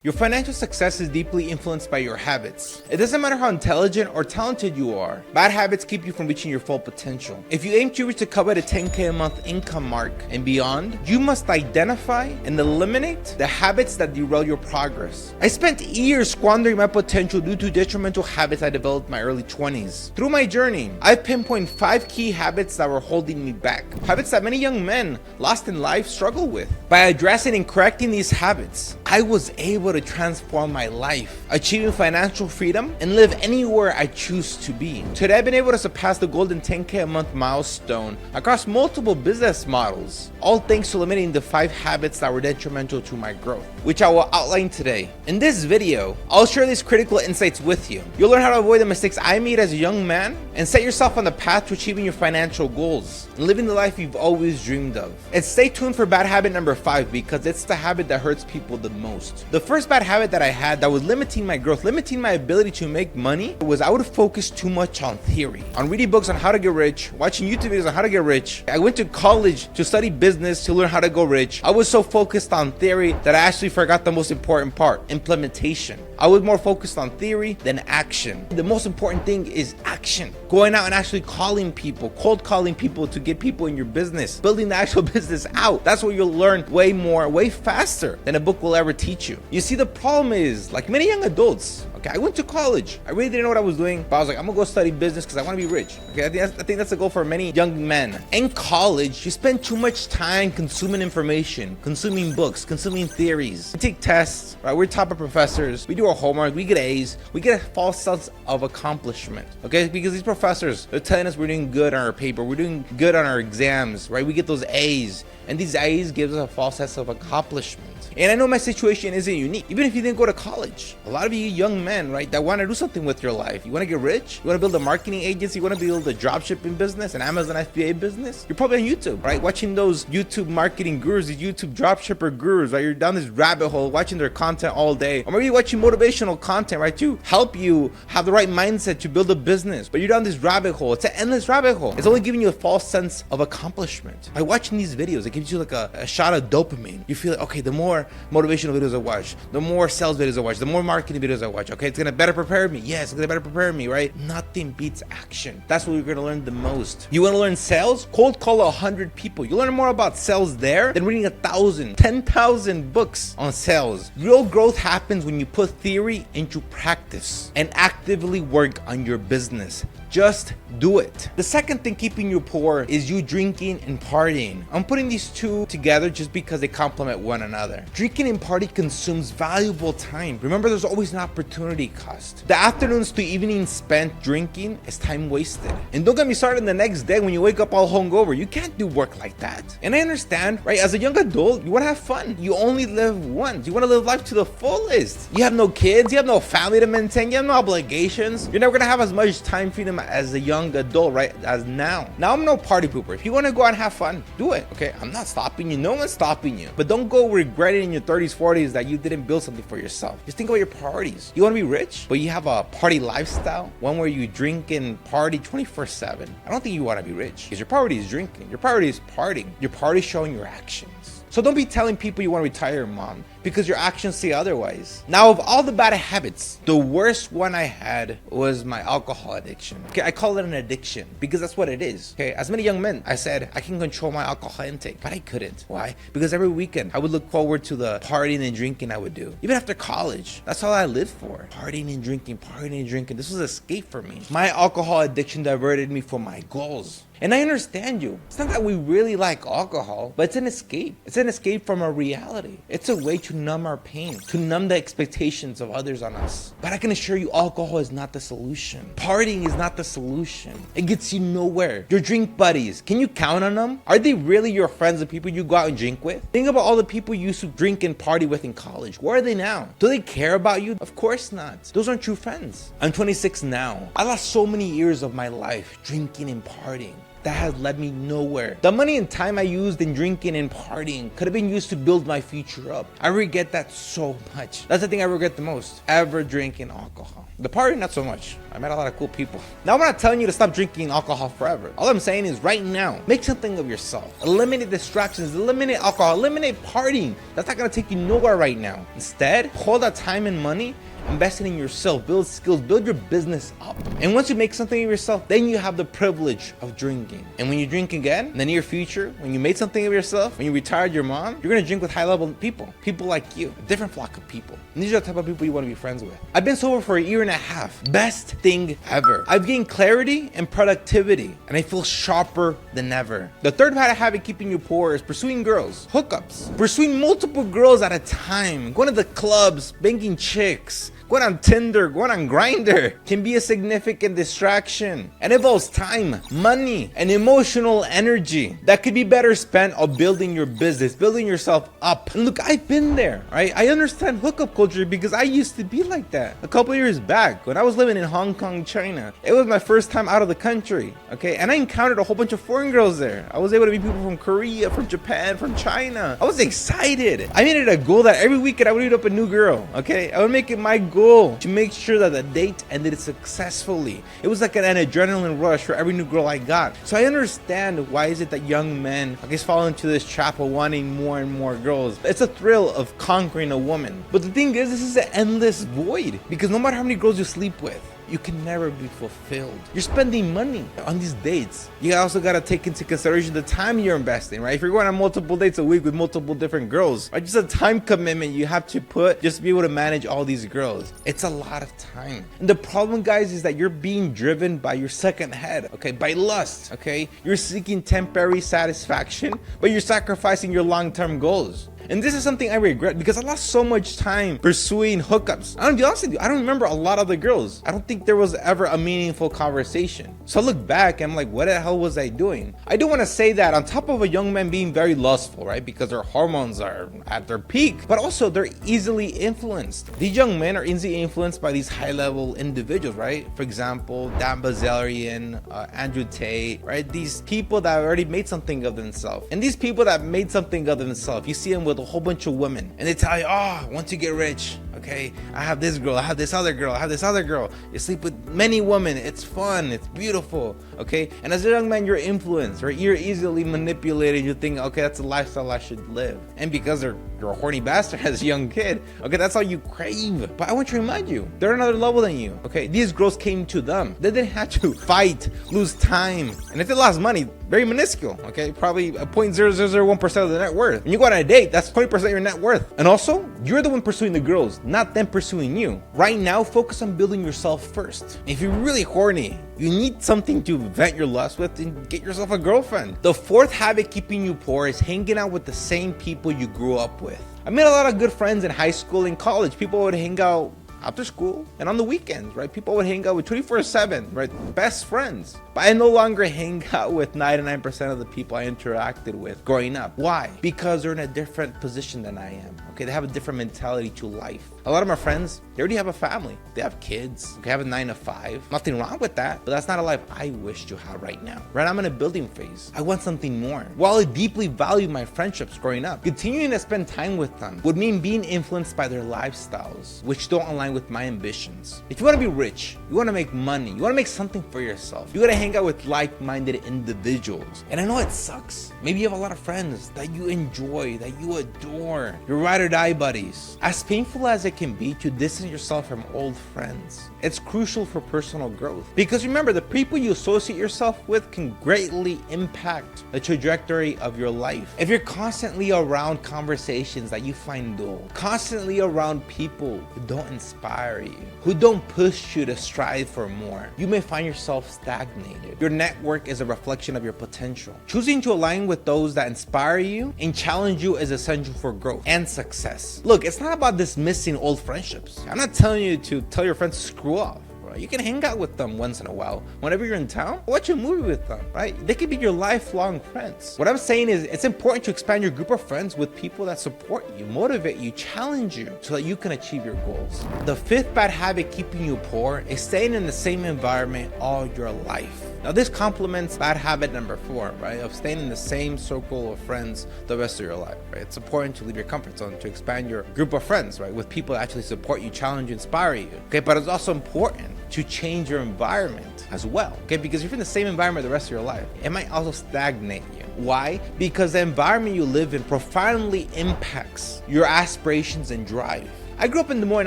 Your financial success is deeply influenced by your habits. It doesn't matter how intelligent or talented you are. Bad habits keep you from reaching your full potential. If you aim to reach the coveted 10K a month income mark and beyond, you must identify and eliminate the habits that derail your progress. I spent years squandering my potential due to detrimental habits I developed in my early 20s. Through my journey, I've pinpointed 5 key habits that were holding me back. Habits that many young men lost in life struggle with. By addressing and correcting these habits, I was able to transform my life, achieving financial freedom and live anywhere I choose to be. Today, I've been able to surpass the golden 10K a month milestone across multiple business models, all thanks to eliminating the 5 habits that were detrimental to my growth, which I will outline today. In this video, I'll share these critical insights with you. You'll learn how to avoid the mistakes I made as a young man and set yourself on the path to achieving your financial goals and living the life you've always dreamed of. And stay tuned for bad habit number 5, because it's the habit that hurts people the most. The first bad habit that I had that was limiting my growth, limiting my ability to make money, was I would focus too much on theory, on reading books on how to get rich, watching YouTube videos on how to get rich. I went to college to study business to learn how to go rich. I was so focused on theory that I actually forgot the most important part: implementation. I was more focused on theory than action. The most important thing is action. Going out and actually calling people, cold calling people to get people in your business, building the actual business out. That's what you'll learn way more, way faster than a book will ever teach you. You see, the problem is, like many young adults, okay, I went to college. I really didn't know what I was doing, but I was like, I'm gonna go study business because I want to be rich. Okay, I think that's the goal for many young men. In college, you spend too much time consuming information, consuming books, consuming theories. We take tests, right? We're top of professors. We do our homework. We get A's. We get a false sense of accomplishment. Okay, because these professors, they're telling us we're doing good on our paper. We're doing good on our exams, right? We get those A's, and these A's gives us a false sense of accomplishment. And I know my situation isn't unique. Even if you didn't go to college, a lot of you young men, right, that want to do something with your life. You want to get rich? You want to build a marketing agency? You want to build a dropshipping business, an Amazon FBA business? You're probably on YouTube, right? Watching those YouTube marketing gurus, these YouTube dropshipper gurus, right? You're down this rabbit hole watching their content all day. Or maybe you're watching motivational content, right, to help you have the right mindset to build a business. But you're down this rabbit hole. It's an endless rabbit hole. It's only giving you a false sense of accomplishment. By watching these videos, it gives you like a shot of dopamine. You feel like, okay, the more motivational videos I watch, the more sales videos I watch, the more marketing videos I watch, okay, it's gonna better prepare me. Yes, it's gonna better prepare me, right? Nothing beats action. That's what you're gonna learn the most. You wanna learn sales? Cold call 100 people. You learn more about sales there than reading 1,000, 10,000 books on sales. Real growth happens when you put theory into practice and actively work on your business. Just do it. The second thing keeping you poor is you drinking and partying. I'm putting these two together just because they complement one another. Drinking and party consumes valuable time. Remember, there's always an opportunity cost. The afternoons to evenings spent drinking is time wasted. And don't get me started the next day when you wake up all hungover. You can't do work like that. And I understand, right? As a young adult, you want to have fun. You only live once. You want to live life to the fullest. You have no kids. You have no family to maintain. You have no obligations. You're never going to have as much time freedom as a young adult, right, as now. Now, I'm no party pooper. If you want to go out and have fun, do it, okay? I'm not stopping you. No one's stopping you. But don't go regretting in your 30s, 40s that you didn't build something for yourself. Just think about your priorities. You want to be rich, but you have a party lifestyle, one where you drink and party 24/7. I don't think you want to be rich, because your priority is drinking. Your priority is partying. Your priority is showing your actions. So don't be telling people you want to retire, mom, because your actions say otherwise. Now, of all the bad habits, the worst one I had was my alcohol addiction. Okay, I call it an addiction because that's what it is. Okay, as many young men, I said I can control my alcohol intake, but I couldn't. Why? Because every weekend I would look forward to the partying and drinking I would do. Even after college, that's all I lived for. Partying and drinking, partying and drinking. This was an escape for me. My alcohol addiction diverted me from my goals. And I understand you. It's not that we really like alcohol, but it's an escape. It's an escape from our reality. It's a way to numb our pain, to numb the expectations of others on us. But I can assure you, alcohol is not the solution. Partying is not the solution. It gets you nowhere. Your drink buddies, can you count on them? Are they really your friends, the people you go out and drink with? Think about all the people you used to drink and party with in college. Where are they now? Do they care about you? Of course not. Those aren't true friends. I'm 26 now. I lost so many years of my life drinking and partying. that has led me nowhere. The money and time I used in drinking and partying could have been used to build my future up. I regret that so much. That's the thing I regret the most, ever drinking alcohol. The party, not so much. I met a lot of cool people. Now, I'm not telling you to stop drinking alcohol forever. All I'm saying is right now, make something of yourself. Eliminate distractions, eliminate alcohol, eliminate partying. That's not gonna take you nowhere right now. Instead, hold that time and money, invest it in yourself, build skills, build your business up. And once you make something of yourself, then you have the privilege of drinking. And when you drink again, in the near future, when you made something of yourself, when you retired your mom, you're gonna drink with high-level people like you, a different flock of people. And these are the type of people you wanna be friends with. I've been sober for 1.5 years. Best thing ever. I've gained clarity and productivity, and I feel sharper than ever. The third bad habit keeping you poor is pursuing girls, hookups, pursuing multiple girls at a time, going to the clubs, banging chicks, going on Tinder, going on Grindr can be a significant distraction and involves time, money, and emotional energy that could be better spent on building your business, building yourself up. And look, I've been there, right? I understand hookup culture because I used to be like that. A couple years back when I was living in Hong Kong, China, it was my first time out of the country, okay? And I encountered a whole bunch of foreign girls there. I was able to meet people from Korea, from Japan, from China. I was excited. I made it a goal that every weekend I would meet up a new girl, okay? I would make it my goal to make sure that the date ended successfully. It was like an adrenaline rush for every new girl I got. So I understand why is it that young men, I guess, fall into this trap of wanting more and more girls. It's a thrill of conquering a woman. But the thing is, this is an endless void because no matter how many girls you sleep with, you can never be fulfilled. You're spending money on these dates. You also got to take into consideration the time you're investing, right? If you're going on multiple dates a week with multiple different girls, right? Just a time commitment you have to put just to be able to manage all these girls. It's a lot of time. And the problem, guys, is that you're being driven by your second head, okay? By lust, okay? You're seeking temporary satisfaction, but you're sacrificing your long-term goals. And this is something I regret because I lost so much time pursuing hookups. I'm gonna be honest with you, I don't remember a lot of the girls. I don't think there was ever a meaningful conversation. So I look back and I'm like, what the hell was I doing? I do want to say that on top of a young man being very lustful, right? Because their hormones are at their peak, but also they're easily influenced. These young men are easily influenced by these high-level individuals, right? For example, Dan Bazarian, Andrew Tate, right? These people that already made something of themselves. And these people that made something of themselves, you see them with a whole bunch of women and they tell you, oh, once you get rich, okay, I have this girl, I have this other girl, I have this other girl. You sleep with many women, it's fun, it's beautiful, okay? And as a young man, you're influenced, right? You're easily manipulated. You think, okay, that's a lifestyle I should live. And because you're a horny bastard as a young kid, okay, that's all you crave. But I want to remind you, they're another level than you, okay? These girls came to them. They didn't have to fight, lose time. And if they lost money, very minuscule, okay? Probably a 0.0001% of the net worth. When you go on a date, that's 20% of your net worth. And also, you're the one pursuing the girls, not them pursuing you. Right now, focus on building yourself first. If you're really horny, you need something to vent your lust with and get yourself a girlfriend. The fourth habit keeping you poor is hanging out with the same people you grew up with. I made a lot of good friends in high school and college. People would hang out after school and on the weekends, right? People would hang out with 24/7, right? Best friends. But I no longer hang out with 99% of the people I interacted with growing up. Why? Because they're in a different position than I am. Okay, they have a different mentality to life. A lot of my friends, they already have a family. They have kids. They have a 9 to 5. Nothing wrong with that, but that's not a life I wish to have right now. Right, I'm in a building phase. I want something more. While I deeply value my friendships growing up, continuing to spend time with them would mean being influenced by their lifestyles, which don't align with my ambitions. If you want to be rich, you want to make money, you want to make something for yourself, you got to hang out with like-minded individuals. And I know it sucks. Maybe you have a lot of friends that you enjoy, that you adore, your ride or die buddies. As painful as it can be to distance yourself from old friends, it's crucial for personal growth. Because remember, the people you associate yourself with can greatly impact the trajectory of your life. If you're constantly around conversations that you find dull, constantly around people who don't inspire you, who don't push you to strive for more, you may find yourself stagnated. Your network is a reflection of your potential. Choosing to align with those that inspire you and challenge you is essential for growth and success. Look, it's not about dismissing old friendships. I'm not telling you to tell your friends to screw off. You can hang out with them once in a while. Whenever you're in town, watch a movie with them, right? They can be your lifelong friends. What I'm saying is it's important to expand your group of friends with people that support you, motivate you, challenge you so that you can achieve your goals. The fifth bad habit keeping you poor is staying in the same environment all your life. Now this complements bad habit number 4, right? Of staying in the same circle of friends the rest of your life, right? It's important to leave your comfort zone, to expand your group of friends, right? With people that actually support you, challenge you, inspire you, okay? But it's also important to change your environment as well, okay? Because if you're in the same environment the rest of your life, it might also stagnate you. Why? Because the environment you live in profoundly impacts your aspirations and drive. I grew up in Des Moines,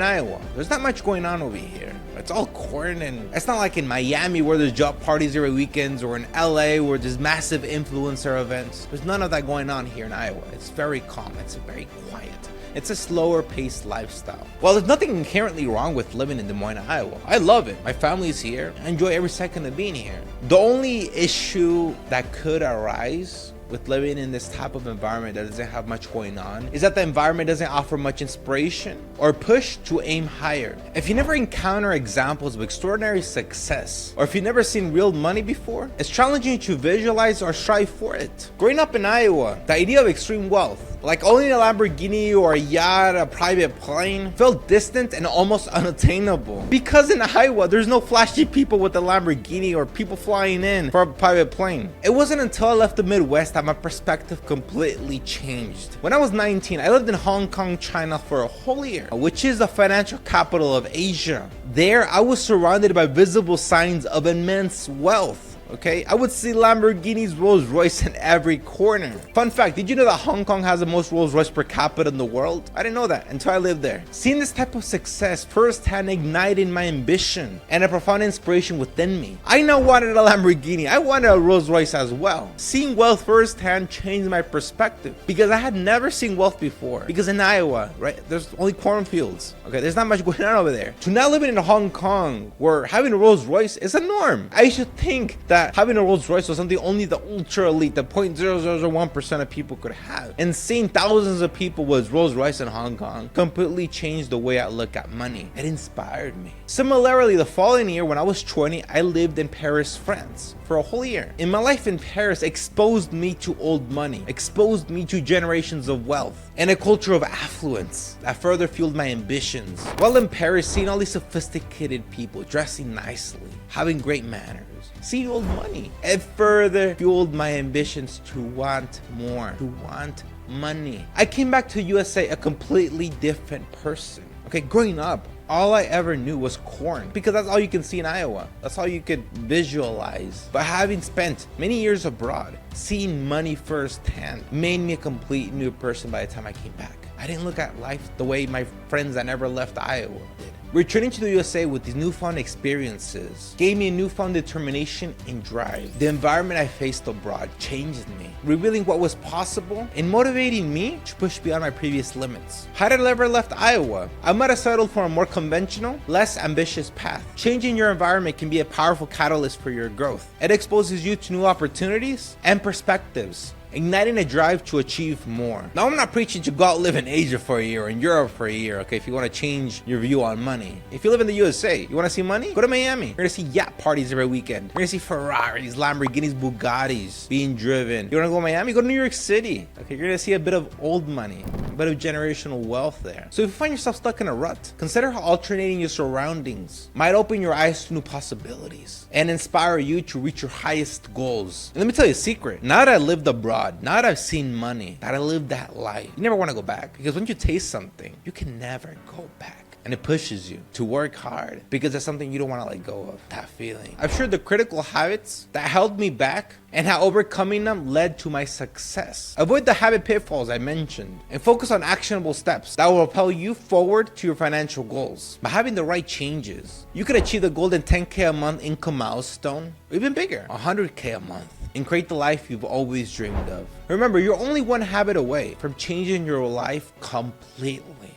Iowa. There's not much going on over here. It's all corn, and it's not like in Miami where there's job parties every weekends, or in LA where there's massive influencer events. There's none of that going on here in Iowa. It's very calm. It's very quiet. It's a slower paced lifestyle. While there's nothing inherently wrong with living in Des Moines, Iowa, I love it. My family's here. I enjoy every second of being here. The only issue that could arise with living in this type of environment that doesn't have much going on is that the environment doesn't offer much inspiration or push to aim higher. If you never encounter examples of extraordinary success, or if you've never seen real money before, it's challenging to visualize or strive for it. Growing up in Iowa, the idea of extreme wealth, like owning a Lamborghini or a yacht, a private plane, felt distant and almost unattainable. Because in Iowa, there's no flashy people with a Lamborghini or people flying in for a private plane. It wasn't until I left the Midwest that my perspective completely changed. When I was 19, I lived in Hong Kong, China for a whole year, which is the financial capital of Asia. There, I was surrounded by visible signs of immense wealth. Okay, I would see Lamborghinis, Rolls Royce in every corner. Fun fact, did you know that Hong Kong has the most Rolls Royce per capita in the world? I didn't know that until I lived there. Seeing this type of success firsthand ignited my ambition and a profound inspiration within me. I now wanted a Lamborghini. I wanted a Rolls Royce as well. Seeing wealth firsthand changed my perspective because I had never seen wealth before. Because in Iowa, right, there's only cornfields. Okay, there's not much going on over there. To now living in Hong Kong, where having a Rolls Royce is a norm. I should think that having a Rolls Royce was something only the ultra elite, the 0.0001% of people could have. And seeing thousands of people with Rolls Royce in Hong Kong completely changed the way I look at money. It inspired me. Similarly, the following year when I was 20, I lived in Paris, France for a whole year. And my life in Paris exposed me to old money, exposed me to generations of wealth, and a culture of affluence that further fueled my ambitions. While in Paris, seeing all these sophisticated people dressing nicely, having great manners, seeing old money, it further fueled my ambitions to want more, to want money. I came back to USA a completely different person. Okay, growing up, all I ever knew was corn, because that's all you can see in Iowa. That's all you could visualize. But having spent many years abroad, seeing money firsthand made me a complete new person by the time I came back. I didn't look at life the way my friends that never left Iowa did. Returning to the USA with these newfound experiences gave me a newfound determination and drive. The environment I faced abroad changed me, revealing what was possible and motivating me to push beyond my previous limits. Had I never left Iowa, I might have settled for a more conventional, less ambitious path. Changing your environment can be a powerful catalyst for your growth. It exposes you to new opportunities and perspectives, igniting a drive to achieve more. Now, I'm not preaching to go out live in Asia for a year or in Europe for a year, okay, if you want to change your view on money. If you live in the USA, you want to see money? Go to Miami. You're going to see yacht parties every weekend. You're going to see Ferraris, Lamborghinis, Bugattis being driven. You want to go to Miami? Go to New York City. Okay, you're going to see a bit of old money, a bit of generational wealth there. So if you find yourself stuck in a rut, consider how alternating your surroundings might open your eyes to new possibilities and inspire you to reach your highest goals. And let me tell you a secret. Now that I lived abroad, now that I've seen money, that I lived that life, you never want to go back, because when you taste something, you can never go back. And it pushes you to work hard because it's something you don't want to let go of, that feeling. I've shared the critical habits that held me back and how overcoming them led to my success. Avoid the habit pitfalls I mentioned and focus on actionable steps that will propel you forward to your financial goals. By having the right changes, you could achieve the golden 10K a month income milestone, or even bigger, 100K a month, and create the life you've always dreamed of. Remember, you're only one habit away from changing your life completely.